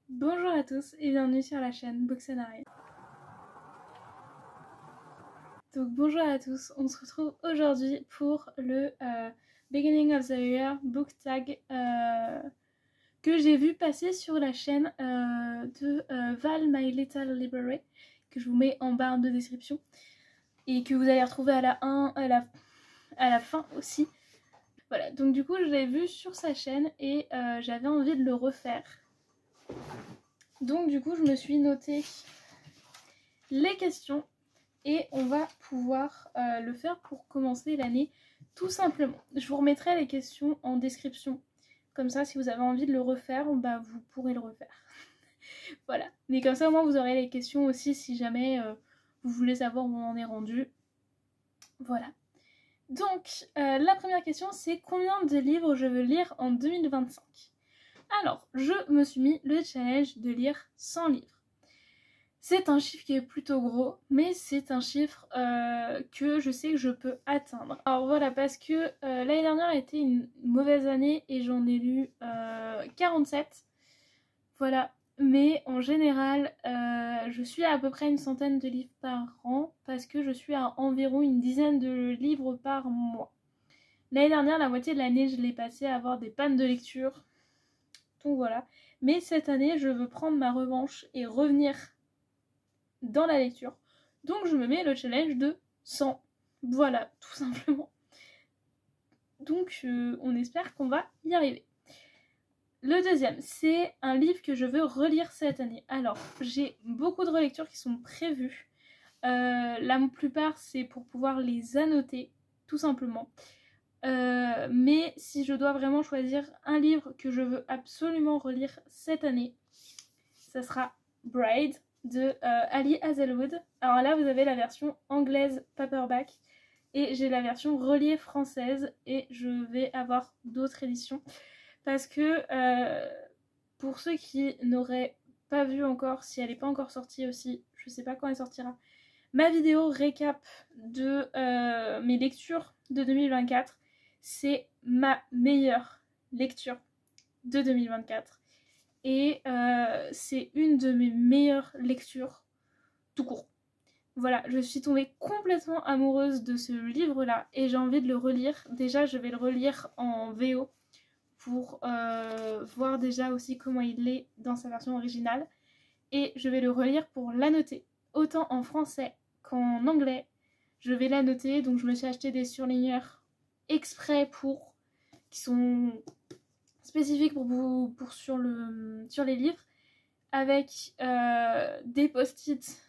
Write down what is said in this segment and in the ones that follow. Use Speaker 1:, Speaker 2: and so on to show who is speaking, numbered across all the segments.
Speaker 1: Bonjour à tous et bienvenue sur la chaîne Booksenary. Donc bonjour à tous, on se retrouve aujourd'hui pour le Beginning of the Year Book Tag que j'ai vu passer sur la chaîne de Val My Little Library, que je vous mets en barre de description et que vous allez retrouver à la fin aussi. Voilà, donc du coup je l'ai vu sur sa chaîne et j'avais envie de le refaire. Donc du coup je me suis noté les questions et on va pouvoir le faire pour commencer l'année tout simplement. Je vous remettrai les questions en description, comme ça si vous avez envie de le refaire, bah, vous pourrez le refaire. Voilà, mais comme ça au moins vous aurez les questions aussi si jamais vous voulez savoir où on en est rendu. Voilà. Donc la première question c'est combien de livres je veux lire en 2025 ? Alors je me suis mis le challenge de lire 100 livres. C'est un chiffre qui est plutôt gros, mais c'est un chiffre que je sais que je peux atteindre. Alors voilà, parce que l'année dernière a été une mauvaise année et j'en ai lu 47. Voilà, mais en général, je suis à peu près une centaine de livres par an, parce que je suis à environ une dizaine de livres par mois. L'année dernière, la moitié de l'année, je l'ai passé à avoir des pannes de lecture. Donc voilà. Mais cette année, je veux prendre ma revanche et revenir dans la lecture. Donc je me mets le challenge de 100. Voilà, tout simplement. Donc on espère qu'on va y arriver. Le deuxième, c'est un livre que je veux relire cette année. Alors, j'ai beaucoup de relectures qui sont prévues. La plupart, c'est pour pouvoir les annoter, tout simplement. Mais si je dois vraiment choisir un livre que je veux absolument relire cette année, ça sera Bride de Ali Hazelwood. Alors là, vous avez la version anglaise paperback et j'ai la version reliée française et je vais avoir d'autres éditions parce que pour ceux qui n'auraient pas vu encore, si elle n'est pas encore sortie aussi, je sais pas quand elle sortira, ma vidéo récap de mes lectures de 2024, c'est ma meilleure lecture de 2024. Et c'est une de mes meilleures lectures tout court. Voilà, je suis tombée complètement amoureuse de ce livre-là et j'ai envie de le relire. Déjà, je vais le relire en VO pour voir déjà aussi comment il est dans sa version originale. Et je vais le relire pour l'annoter, autant en français qu'en anglais. Je vais l'annoter, donc je me suis acheté des surligneurs exprès pour, qui sont spécifiques sur les livres, avec des post-it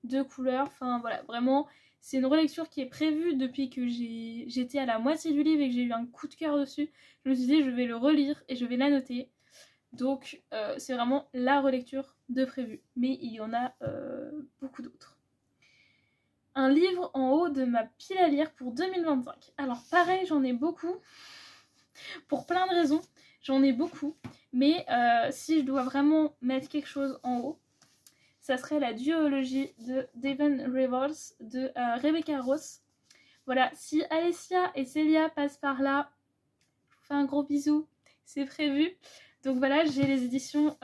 Speaker 1: de couleurs. Enfin voilà, vraiment c'est une relecture qui est prévue depuis que j'étais à la moitié du livre et que j'ai eu un coup de cœur dessus. Je me suis dit je vais le relire et je vais l'annoter. Donc c'est vraiment la relecture de prévue, mais il y en a beaucoup d'autres. Un livre en haut de ma pile à lire pour 2025. Alors pareil, j'en ai beaucoup, pour plein de raisons, j'en ai beaucoup, mais si je dois vraiment mettre quelque chose en haut, ça serait la duologie de Devon Rivers de Rebecca Ross. Voilà, si Alessia et Célia passent par là, je vous fais un gros bisou, c'est prévu. Donc voilà, j'ai les éditions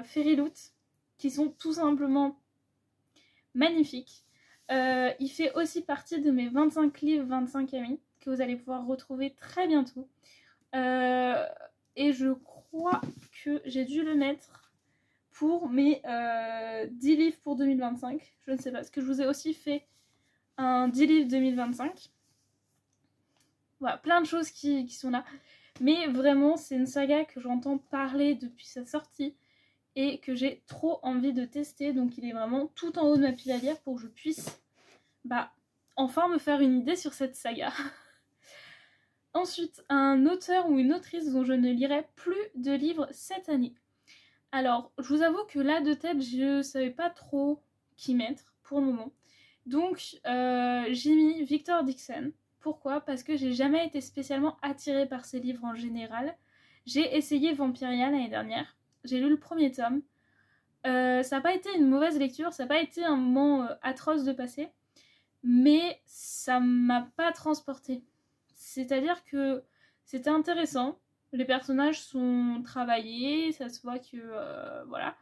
Speaker 1: Fairyloot qui sont tout simplement magnifiques. Il fait aussi partie de mes 25 livres, 25 amis que vous allez pouvoir retrouver très bientôt. Et je crois que j'ai dû le mettre pour mes 10 livres pour 2025. Je ne sais pas, parce que je vous ai aussi fait un 10 livres 2025. Voilà, plein de choses qui sont là. Mais vraiment, c'est une saga que j'entends parler depuis sa sortie et que j'ai trop envie de tester. Donc il est vraiment tout en haut de ma pile à lire pour que je puisse enfin me faire une idée sur cette saga. Ensuite, un auteur ou une autrice dont je ne lirai plus de livres cette année. Alors, je vous avoue que là, de tête, je savais pas trop qui mettre pour le moment. Donc, j'ai mis Victor Dixon. Pourquoi ? Parce que j'ai jamais été spécialement attirée par ses livres en général. J'ai essayé Vampiria l'année dernière. J'ai lu le premier tome. Ça n'a pas été une mauvaise lecture, ça n'a pas été un moment atroce de passer. Mais ça m'a pas transportée. C'est-à-dire que c'était intéressant, Les personnages sont travaillés, ça se voit que voilà.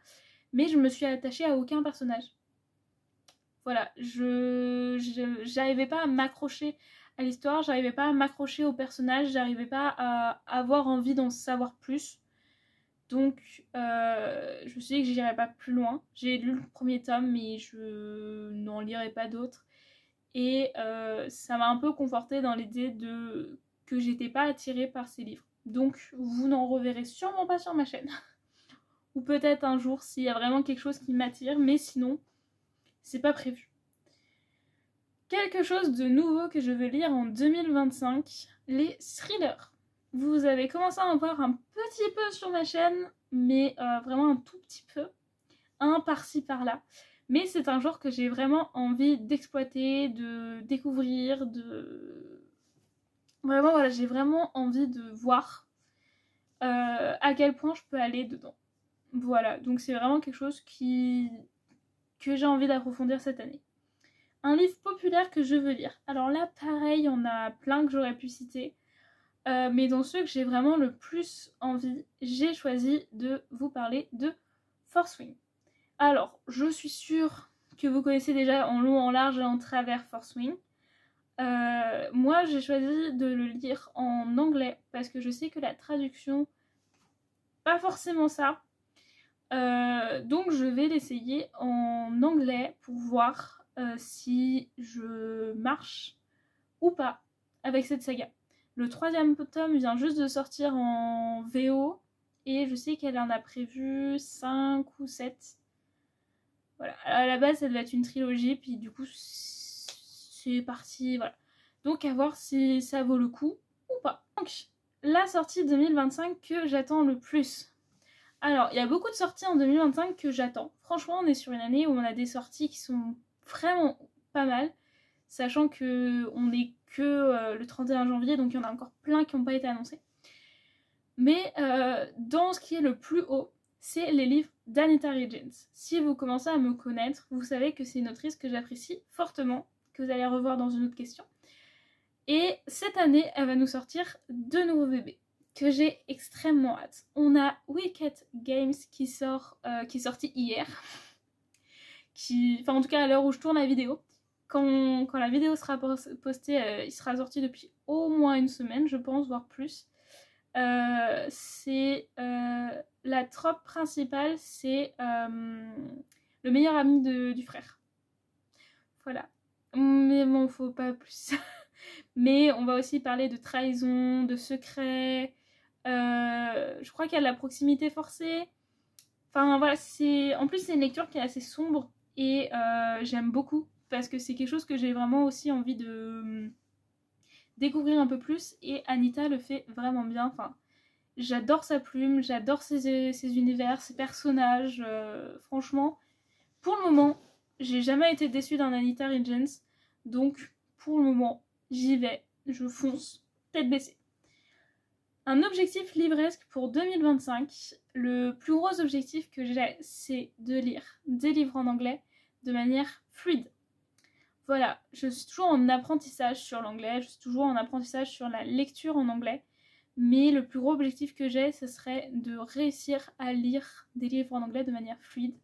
Speaker 1: Mais je me suis attachée à aucun personnage. Voilà, j'arrivais pas à m'accrocher à l'histoire, j'arrivais pas à m'accrocher au personnage, j'arrivais pas à avoir envie d'en savoir plus. Donc, je me suis dit que j'irais pas plus loin. J'ai lu le premier tome, mais je n'en lirai pas d'autres. Et ça m'a un peu confortée dans l'idée que j'étais pas attirée par ces livres. Donc, vous n'en reverrez sûrement pas sur ma chaîne. Ou peut-être un jour s'il y a vraiment quelque chose qui m'attire, mais sinon, c'est pas prévu. Quelque chose de nouveau que je veux lire en 2025, les thrillers. Vous avez commencé à en voir un petit peu sur ma chaîne, mais vraiment un tout petit peu. Un par-ci par-là. Mais c'est un genre que j'ai vraiment envie d'exploiter, de découvrir, Vraiment, voilà, j'ai vraiment envie de voir à quel point je peux aller dedans. Voilà, donc c'est vraiment quelque chose que j'ai envie d'approfondir cette année. Un livre populaire que je veux lire. Alors là, pareil, il y en a plein que j'aurais pu citer. Mais dans ceux que j'ai vraiment le plus envie, j'ai choisi de vous parler de Fourth Wing. Alors, je suis sûre que vous connaissez déjà en long, en large et en travers Fourth Wing. Moi, j'ai choisi de le lire en anglais parce que je sais que la traduction, pas forcément ça. Donc, je vais l'essayer en anglais pour voir si je marche ou pas avec cette saga. Le 3e tome vient juste de sortir en VO et je sais qu'elle en a prévu 5 ou 7. Voilà, à la base ça devait être une trilogie, puis du coup c'est parti, voilà. Donc à voir si ça vaut le coup ou pas. Donc, la sortie 2025 que j'attends le plus. Alors, il y a beaucoup de sorties en 2025 que j'attends. Franchement, on est sur une année où on a des sorties qui sont vraiment pas mal, sachant qu'on est que le 31 janvier, donc il y en a encore plein qui n'ont pas été annoncés. Mais dans ce qui est le plus haut, c'est les livres d'Anita Higgins. Si vous commencez à me connaître, vous savez que c'est une autrice que j'apprécie fortement, que vous allez revoir dans une autre question. Et cette année, elle va nous sortir 2 nouveaux bébés, que j'ai extrêmement hâte. On a Wicked Games qui est sorti hier. Enfin, en tout cas, à l'heure où je tourne la vidéo. Quand la vidéo sera postée, il sera sorti depuis au moins une semaine, je pense, voire plus. C'est la trope principale, c'est le meilleur ami du frère. Voilà. Mais bon, faut pas plus. Mais on va aussi parler de trahison, de secret. Je crois qu'il y a de la proximité forcée. Enfin voilà, en plus c'est une lecture qui est assez sombre et j'aime beaucoup parce que c'est quelque chose que j'ai vraiment aussi envie de découvrir un peu plus et Anita le fait vraiment bien. Enfin, j'adore sa plume, j'adore ses univers, ses personnages. Franchement, pour le moment, j'ai jamais été déçue d'un Anita Higgins. Donc, pour le moment, j'y vais, je fonce, tête baissée. Un objectif livresque pour 2025. Le plus gros objectif que j'ai, c'est de lire des livres en anglais de manière fluide. Voilà, je suis toujours en apprentissage sur l'anglais, je suis toujours en apprentissage sur la lecture en anglais. Mais le plus gros objectif que j'ai, ce serait de réussir à lire des livres en anglais de manière fluide.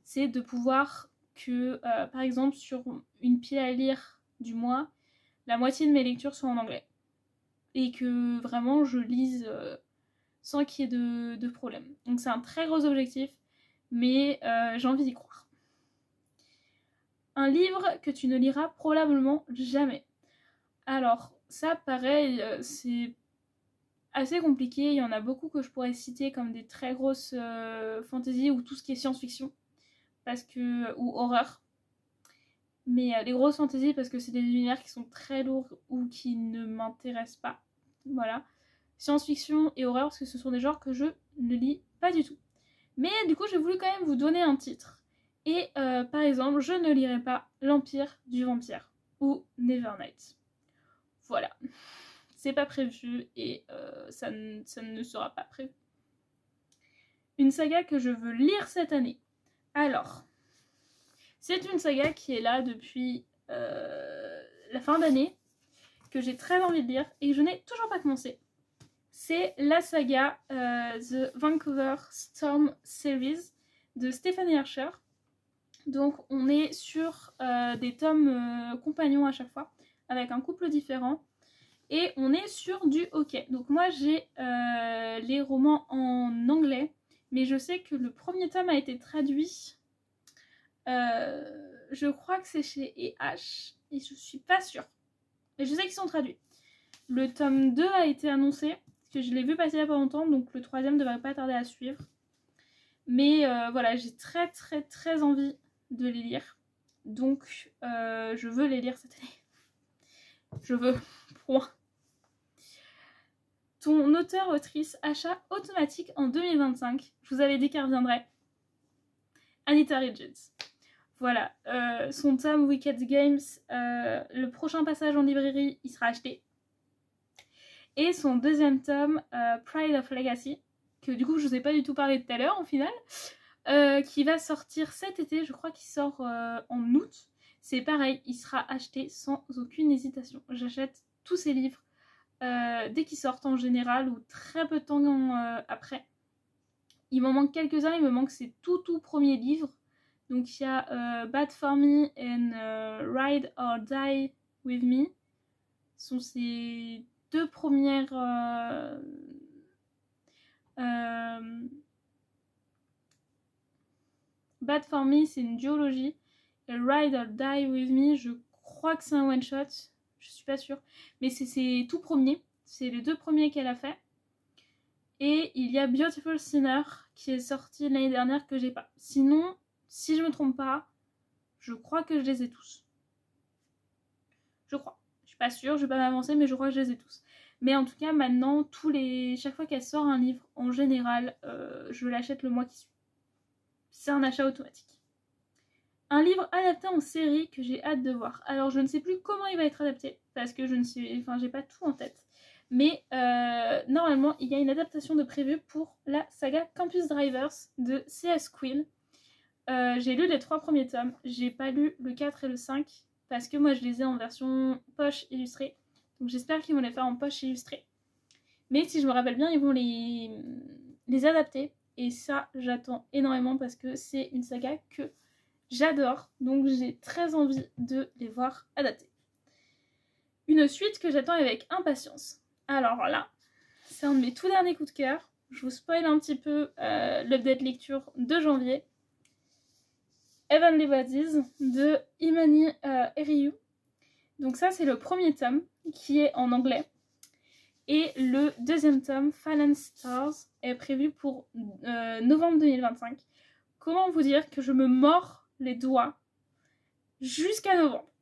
Speaker 1: C'est de pouvoir que, par exemple, sur une pile à lire du mois, la moitié de mes lectures soient en anglais. Et que vraiment je lise sans qu'il y ait de problème. Donc c'est un très gros objectif, mais j'ai envie d'y croire. Un livre que tu ne liras probablement jamais. Alors ça pareil, c'est assez compliqué, il y en a beaucoup que je pourrais citer comme des très grosses fantasy ou tout ce qui est science-fiction, ou horreur. Mais les grosses fantasy parce que c'est des univers qui sont très lourds ou qui ne m'intéressent pas. Voilà. Science-fiction et horreur parce que ce sont des genres que je ne lis pas du tout. Mais du coup j'ai voulu quand même vous donner un titre. Et par exemple je ne lirai pas L'Empire du Vampire ou Nevernight. Voilà. C'est pas prévu et ça ne sera pas prévu. Une saga que je veux lire cette année. Alors, c'est une saga qui est là depuis la fin d'année, que j'ai très envie de lire et que je n'ai toujours pas commencé. C'est la saga The Vancouver Storm Series de Stephanie Archer. Donc on est sur des tomes compagnons à chaque fois, avec un couple différent. Et on est sur du hockey. Donc moi j'ai les romans en anglais, mais je sais que le premier tome a été traduit. Je crois que c'est chez E.H. et je suis pas sûre. Mais je sais qu'ils sont traduits. Le tome 2 a été annoncé, parce que je l'ai vu passer il y a pas longtemps, donc le troisième devrait pas tarder à suivre. Mais voilà, j'ai très envie de les lire. Donc je veux les lire cette année. Je veux. Point. Ton auteur-autrice achat automatique en 2025. Je vous avais dit qu'elle reviendrait. Anita Richards. Voilà. Son tome Wicked Games, le prochain passage en librairie, il sera acheté. Et son deuxième tome, Pride of Legacy, que du coup je vous ai pas du tout parlé tout à l'heure au final, qui va sortir cet été, je crois qu'il sort en août. C'est pareil, il sera acheté sans aucune hésitation. J'achète tous ces livres dès qu'ils sortent en général ou très peu de temps après. Il m'en manque quelques-uns, il me manque ces tout premiers livres. Donc il y a Bad for Me and Ride or Die with Me. Ce sont ces deux premières Bad for Me, c'est une duologie. Et Ride or Die with Me, je crois que c'est un one-shot. Je suis pas sûre. Mais c'est ses tout premiers. C'est les deux premiers qu'elle a fait. Et il y a Beautiful Sinner qui est sorti l'année dernière que j'ai pas. Sinon, si je me trompe pas, je crois que je les ai tous. Je crois. Je suis pas sûre, je vais pas m'avancer, mais je crois que je les ai tous. Mais en tout cas, maintenant, chaque fois qu'elle sort un livre, en général, je l'achète le mois qui suit. C'est un achat automatique. Un livre adapté en série que j'ai hâte de voir. Alors, je ne sais plus comment il va être adapté, parce que j'ai pas tout en tête. Mais normalement, il y a une adaptation de prévue pour la saga Campus Drivers de C.S. Quill. J'ai lu les 3 premiers tomes, j'ai pas lu le 4 et le 5 parce que moi je les ai en version poche illustrée. Donc j'espère qu'ils vont les faire en poche illustrée. Mais si je me rappelle bien, ils vont les adapter. Et ça, j'attends énormément parce que c'est une saga que j'adore. Donc j'ai très envie de les voir adaptés. Une suite que j'attends avec impatience. Alors là, c'est un de mes tout derniers coups de cœur. Je vous spoil un petit peu l'update lecture de janvier. Heavenly Bodies de Imani Eriyu. Donc ça c'est le premier tome qui est en anglais. Et le deuxième tome, Fallen Stars, est prévu pour novembre 2025. Comment vous dire que je me mords les doigts jusqu'à novembre.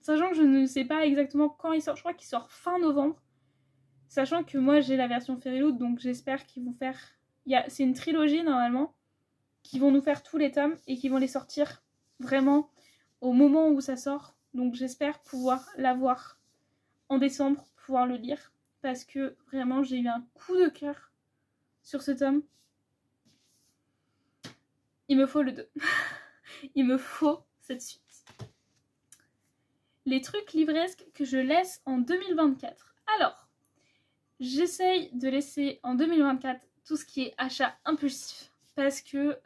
Speaker 1: Sachant que je ne sais pas exactement quand il sort. Je crois qu'il sort fin novembre. Sachant que moi j'ai la version Fairyloot, donc j'espère qu'ils vont faire... C'est une trilogie normalement, qui vont nous faire tous les tomes et qui vont les sortir vraiment au moment où ça sort. Donc j'espère pouvoir l'avoir en décembre, pouvoir le lire. Parce que vraiment j'ai eu un coup de cœur sur ce tome. Il me faut le 2. Il me faut cette suite. Les trucs livresques que je laisse en 2024. Alors, j'essaye de laisser en 2024 tout ce qui est achat impulsif. Parce que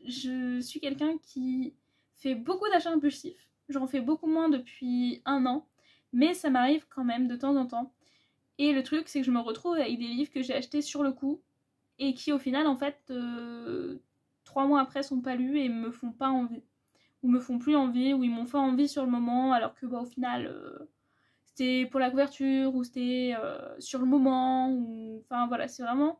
Speaker 1: je suis quelqu'un qui fait beaucoup d'achats impulsifs. J'en fais beaucoup moins depuis 1 an. Mais ça m'arrive quand même de temps en temps. Et le truc, c'est que je me retrouve avec des livres que j'ai achetés sur le coup. Et qui au final, en fait, 3 mois après sont pas lus et me font pas envie. Ou me font plus envie, ou ils m'ont fait envie sur le moment. Alors que au final, c'était pour la couverture, ou c'était sur le moment. Enfin voilà, c'est vraiment...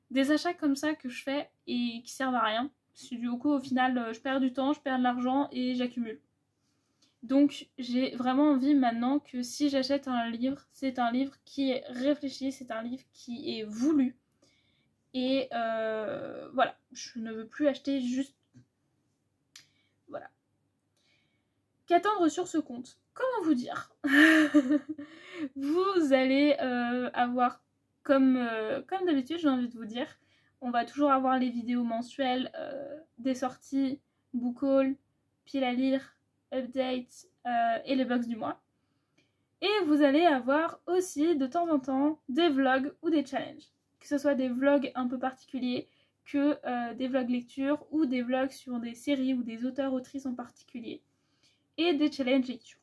Speaker 1: des achats comme ça que je fais et qui servent à rien. Parce que du coup, au final, je perds du temps, je perds de l'argent et j'accumule. Donc, j'ai vraiment envie maintenant que si j'achète un livre, c'est un livre qui est réfléchi, c'est un livre qui est voulu. Et voilà, je ne veux plus acheter juste... Voilà. Qu'attendre sur ce compte? Comment vous dire? Vous allez avoir... Comme d'habitude, j'ai envie de vous dire, on va toujours avoir les vidéos mensuelles des sorties, book haul, pile à lire, update et les box du mois. Et vous allez avoir aussi de temps en temps des vlogs ou des challenges. Que ce soit des vlogs un peu particuliers, que des vlogs lecture ou des vlogs sur des séries ou des auteurs-autrices en particulier. Et des challenges lecture.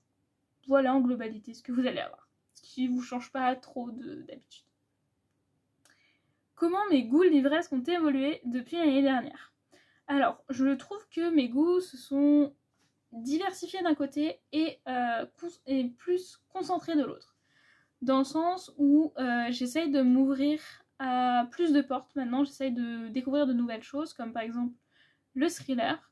Speaker 1: Voilà en globalité ce que vous allez avoir. Ce qui ne vous change pas trop d'habitude. Comment mes goûts livresques ont évolué depuis l'année dernière? Alors, je trouve que mes goûts se sont diversifiés d'un côté et plus concentrés de l'autre. Dans le sens où j'essaye de m'ouvrir à plus de portes maintenant, j'essaye de découvrir de nouvelles choses, comme par exemple le thriller.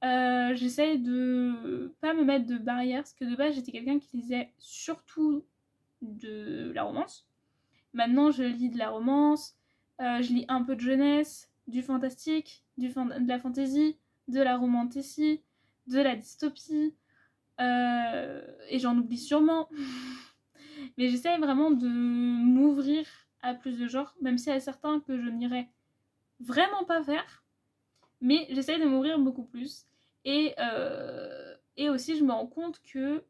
Speaker 1: J'essaye de pas me mettre de barrières, parce que de base j'étais quelqu'un qui lisait surtout de la romance. Maintenant je lis de la romance, je lis un peu de jeunesse, du fantastique, de la fantasy, de la romantasy, de la dystopie, et j'en oublie sûrement. Mais j'essaye vraiment de m'ouvrir à plus de genres, même s'il y a certains que je n'irais vraiment pas faire. Mais j'essaye de m'ouvrir beaucoup plus. Et aussi, je me rends compte que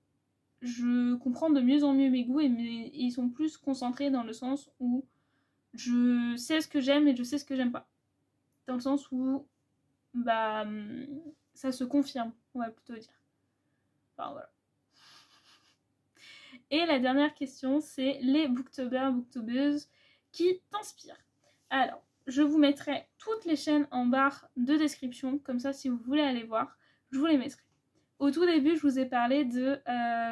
Speaker 1: je comprends de mieux en mieux mes goûts et ils sont plus concentrés dans le sens où je sais ce que j'aime et je sais ce que j'aime pas. Dans le sens où bah ça se confirme, on va plutôt dire. Enfin voilà. Et la dernière question, c'est les booktubers, booktubeuses qui t'inspirent. Alors, je vous mettrai toutes les chaînes en barre de description, comme ça si vous voulez aller voir, je vous les mettrai. Au tout début, je vous ai parlé de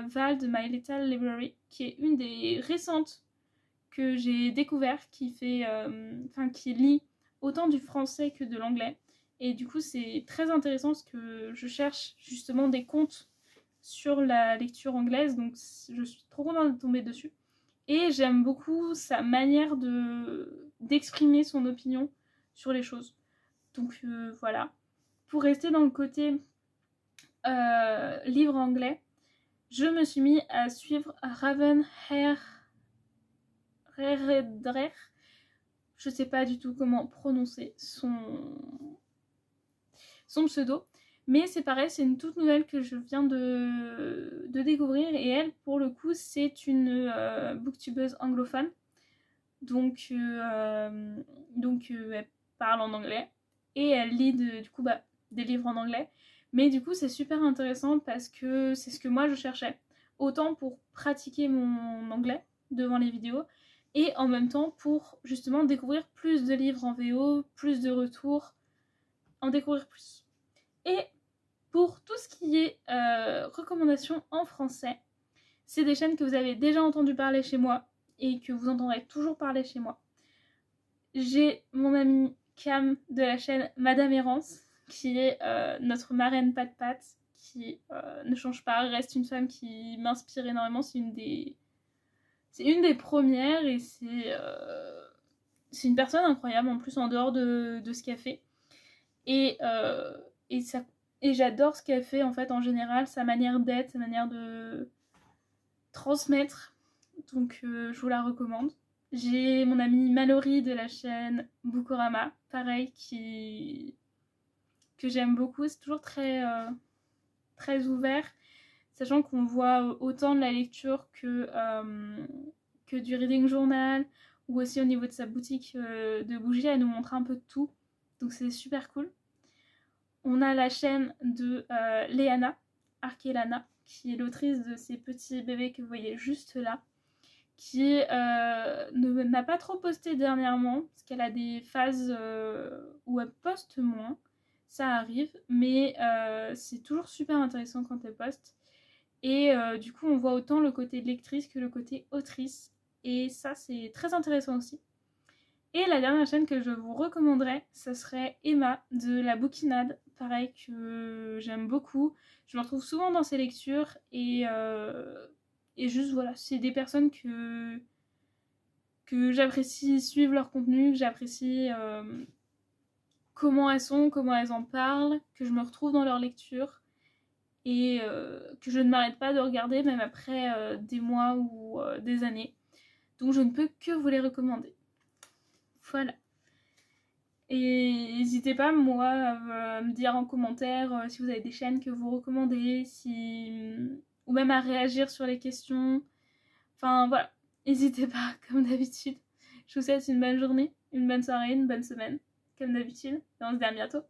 Speaker 1: Val de My Little Library, qui est une des récentes que j'ai découvert, qui lit autant du français que de l'anglais. Et du coup, c'est très intéressant parce que je cherche justement des contes sur la lecture anglaise, donc je suis trop contente de tomber dessus. Et j'aime beaucoup sa manière d'exprimer son opinion sur les choses. Donc voilà. Pour rester dans le côté livre anglais, je me suis mis à suivre Raven Redrer. Je sais pas du tout comment prononcer son pseudo. Mais c'est pareil, c'est une toute nouvelle que je viens de découvrir. Et elle, pour le coup, c'est une booktubeuse anglophone. Donc elle parle en anglais. Et elle lit des livres en anglais. Mais du coup, c'est super intéressant parce que c'est ce que moi je cherchais. Autant pour pratiquer mon anglais devant les vidéos. Et en même temps pour justement découvrir plus de livres en VO, plus de retours, en découvrir plus. Et pour tout ce qui est recommandations en français, c'est des chaînes que vous avez déjà entendu parler chez moi et que vous entendrez toujours parler chez moi. J'ai mon amie Cam de la chaîne Madame Errance, qui est notre marraine Pat, qui ne change pas, reste une femme qui m'inspire énormément. C'est une des premières et c'est une personne incroyable en plus en dehors de ce qu'elle fait. Et j'adore ce qu'elle fait en fait en général, sa manière d'être, sa manière de transmettre. Donc je vous la recommande. J'ai mon amie Mallory de la chaîne Bookorama, pareil, que j'aime beaucoup. C'est toujours très ouvert, sachant qu'on voit autant de la lecture que du reading journal, ou aussi au niveau de sa boutique de bougies, elle nous montre un peu de tout. Donc c'est super cool. On a la chaîne de Léana, Arkelana, qui est l'autrice de ces petits bébés que vous voyez juste là, qui n'a pas trop posté dernièrement, parce qu'elle a des phases où elle poste moins, ça arrive, mais c'est toujours super intéressant quand elle poste. Et du coup, on voit autant le côté lectrice que le côté autrice, et ça, c'est très intéressant aussi. Et la dernière chaîne que je vous recommanderais, ce serait Emma de la Bouquinade, pareil, que j'aime beaucoup. Je me retrouve souvent dans ses lectures et juste voilà, c'est des personnes que j'apprécie suivre leur contenu, que j'apprécie comment elles sont, comment elles en parlent, que je me retrouve dans leur lecture et que je ne m'arrête pas de regarder même après des mois ou des années. Donc je ne peux que vous les recommander. Voilà. Et n'hésitez pas, moi, à me dire en commentaire si vous avez des chaînes que vous recommandez, ou même à réagir sur les questions. Enfin voilà, n'hésitez pas comme d'habitude. Je vous souhaite une bonne journée, une bonne soirée, une bonne semaine, comme d'habitude. Et on se dit à bientôt.